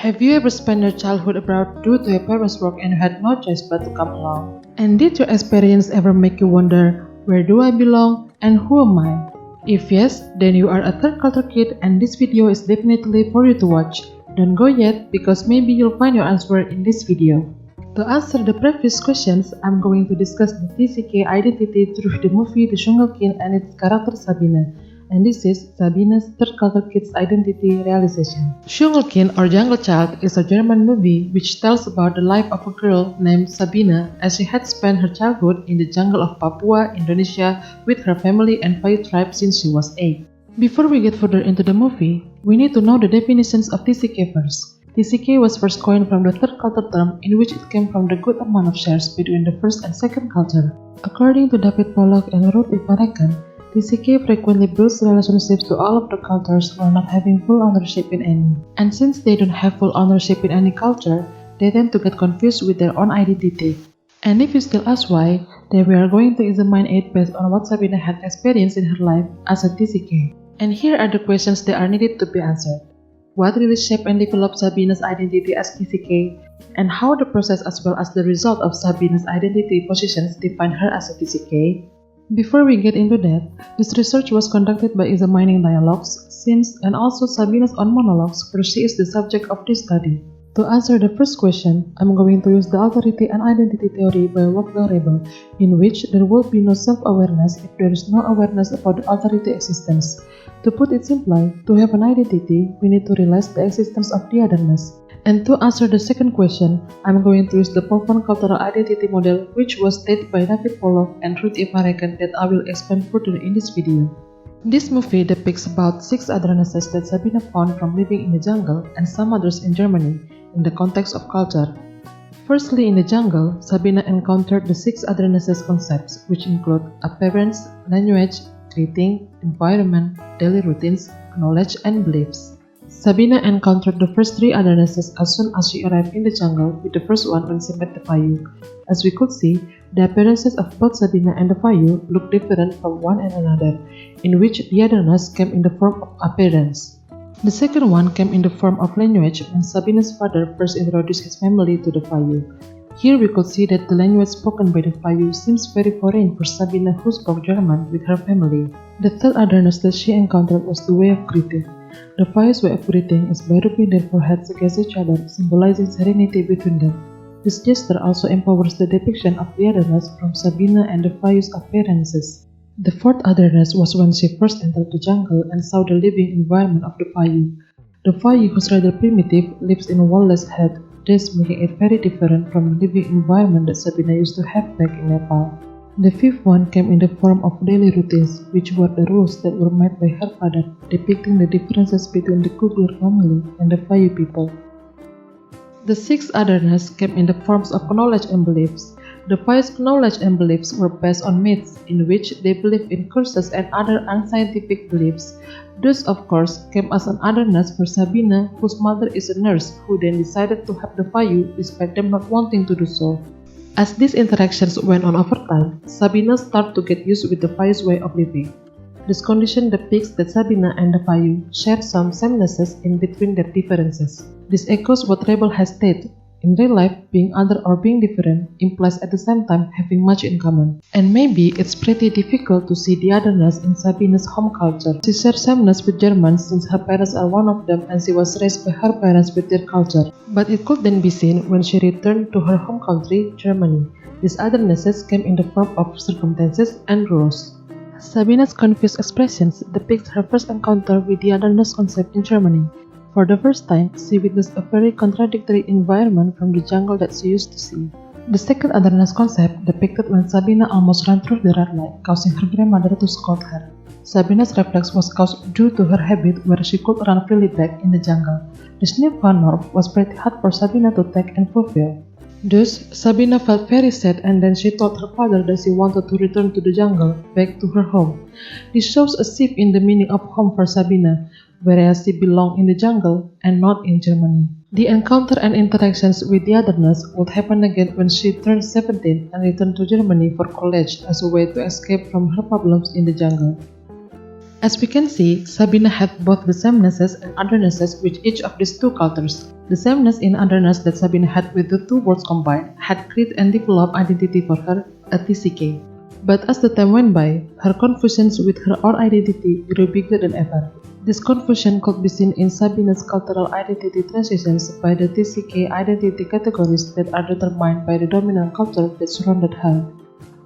Have you ever spent your childhood abroad due to your parents' work and you had no choice but to come along? And did your experience ever make you wonder, where do I belong and who am I? If yes, then you are a third culture kid and this video is definitely for you to watch. Don't go yet because maybe you'll find your answer in this video. To answer the previous questions, I'm going to discuss the TCK identity through the movie The Dschungelkind and its character Sabine. And this is Sabine's third culture kid's identity realization. Dschungelkind or Jungle Child is a German movie which tells about the life of a girl named Sabine as she had spent her childhood in the jungle of Papua, Indonesia with her family and Fayu tribe since she was 8. Before we get further into the movie, we need to know the definitions of TCK first. TCK was first coined from the third culture term in which it came from the good amount of shares between the first and second culture. According to David Pollock and Richter, TCK frequently builds relationships to all of the cultures while not having full ownership in any. And since they don't have full ownership in any culture, they tend to get confused with their own identity. And if you still ask why, then we are going to examine it based on what Sabine had experienced in her life as a TCK. And here are the questions that are needed to be answered. What really shaped and developed Sabine's identity as TCK, and how the process as well as the result of Sabine's identity positions define her as a TCK? Before we get into that, this research was conducted by examining dialogues, scenes, and also Sabine's own monologues where she is the subject of this study. To answer the first question, I'm going to use the authority and identity theory by Wolfgang Rebel, in which there will be no self-awareness if there is no awareness about the authority existence. To put it simply, to have an identity, we need to realize the existence of the otherness. And to answer the second question, I'm going to use the Papua cultural identity model which was stated by David Pollock and Richter that I will explain further in this video. This movie depicts about 6 othernesses that Sabine found from living in the jungle and some others in Germany in the context of culture. Firstly, in the jungle, Sabine encountered the 6 othernesses concepts which include appearance, language, greeting, environment, daily routines, knowledge, and beliefs. Sabine encountered the first 3 othernesses as soon as she arrived in the jungle, with the first one when she met the Fayu. As we could see, the appearances of both Sabine and the Fayu look different from one and another, in which the otherness came in the form of appearance. The second one came in the form of language when Sabine's father first introduced his family to the Fayu. Here we could see that the language spoken by the Fayu seems very foreign for Sabine who spoke German with her family. The third otherness that she encountered was the way of greeting. The Fayu's way of greeting is by rubbing their foreheads against each other, symbolizing serenity between them. This gesture also empowers the depiction of the otherness from Sabine and the Fayu's appearances. The fourth otherness was when she first entered the jungle and saw the living environment of the Fayu. The Fayu, who's rather primitive, lives in a wall-less hut, thus making it very different from the living environment that Sabine used to have back in Nepal. The fifth one came in the form of daily routines, which were the rules that were made by her father, depicting the differences between the Kugler family and the Fayu people. The sixth otherness came in the forms of knowledge and beliefs. The Fayu's knowledge and beliefs were based on myths, in which they believed in curses and other unscientific beliefs. Thus, of course, came as an otherness for Sabine, whose mother is a nurse, who then decided to help the Fayu despite them not wanting to do so. As these interactions went on over time, Sabine started to get used with the Fayu's way of living. This condition depicts that Sabine and the Fayu share some samenesses in between their differences. This echoes what Rebel has stated. In real life, being other or being different implies at the same time having much in common. And maybe it's pretty difficult to see the otherness in Sabine's home culture. She shares sameness with Germans since her parents are one of them and she was raised by her parents with their culture. But it could then be seen when she returned to her home country, Germany. These othernesses came in the form of circumstances and rules. Sabine's confused expressions depict her first encounter with the otherness concept in Germany. For the first time, she witnessed a very contradictory environment from the jungle that she used to see. The second otherness concept depicted when Sabine almost ran through the red light, causing her grandmother to scold her. Sabine's reflex was caused due to her habit where she could run freely back in the jungle. This newfound norm was pretty hard for Sabine to take and fulfill. Thus, Sabine felt very sad and then she told her father that she wanted to return to the jungle, back to her home. This shows a shift in the meaning of home for Sabine, whereas she belonged in the jungle and not in Germany. The encounter and interactions with the otherness would happen again when she turned 17 and returned to Germany for college as a way to escape from her problems in the jungle. As we can see, Sabine had both the samenesses and othernesses with each of these two cultures. The sameness and otherness that Sabine had with the two worlds combined had created and developed identity for her, a TCK. But as the time went by, her confusions with her own identity grew bigger than ever. This confusion could be seen in Sabine's cultural identity transitions by the TCK identity categories that are determined by the dominant culture that surrounded her.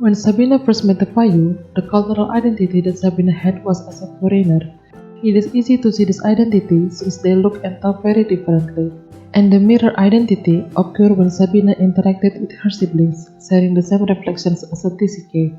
When Sabine first met the Fayu, the cultural identity that Sabine had was as a foreigner. It is easy to see this identity since they look and talk very differently. And the mirror identity occurred when Sabine interacted with her siblings, sharing the same reflections as a TCK.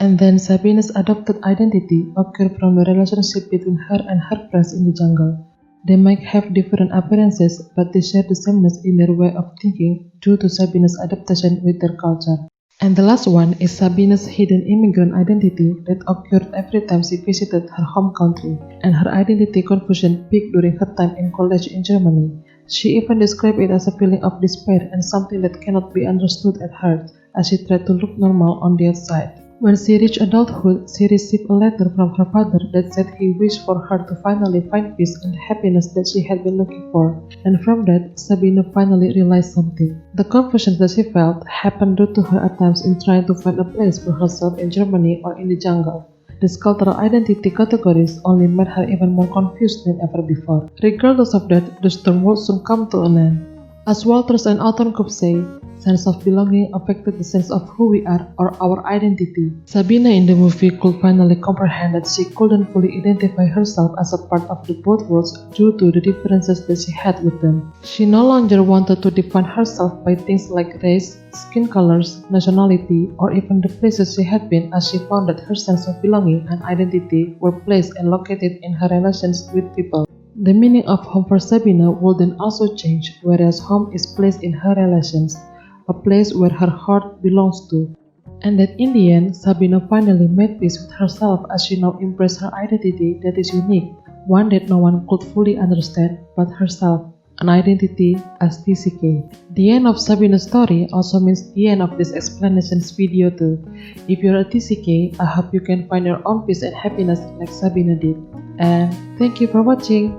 And then Sabine's adopted identity occurred from the relationship between her and her friends in the jungle. They might have different appearances, but they share the sameness in their way of thinking due to Sabine's adaptation with their culture. And the last one is Sabine's hidden immigrant identity that occurred every time she visited her home country, and her identity confusion peaked during her time in college in Germany. She even described it as a feeling of despair and something that cannot be understood at heart, as she tried to look normal on the outside. When she reached adulthood, she received a letter from her father that said he wished for her to finally find peace and happiness that she had been looking for. And from that, Sabine finally realized something. The confusion that she felt happened due to her attempts in trying to find a place for herself in Germany or in the jungle. These cultural identity categories only made her even more confused than ever before. Regardless of that, the storm would soon come to an end. As Walters and Alton could say, sense of belonging affected the sense of who we are or our identity. Sabine in the movie could finally comprehend that she couldn't fully identify herself as a part of the both worlds due to the differences that she had with them. She no longer wanted to define herself by things like race, skin colors, nationality, or even the places she had been, as she found that her sense of belonging and identity were placed and located in her relations with people. The meaning of home for Sabine would then also change, whereas home is placed in her relations, a place where her heart belongs to. And that in the end, Sabine finally made peace with herself as she now embraced her identity that is unique, one that no one could fully understand but herself, an identity as TCK. The end of Sabine's story also means the end of this explanations video too. If you're a TCK, I hope you can find your own peace and happiness like Sabine did. And thank you for watching.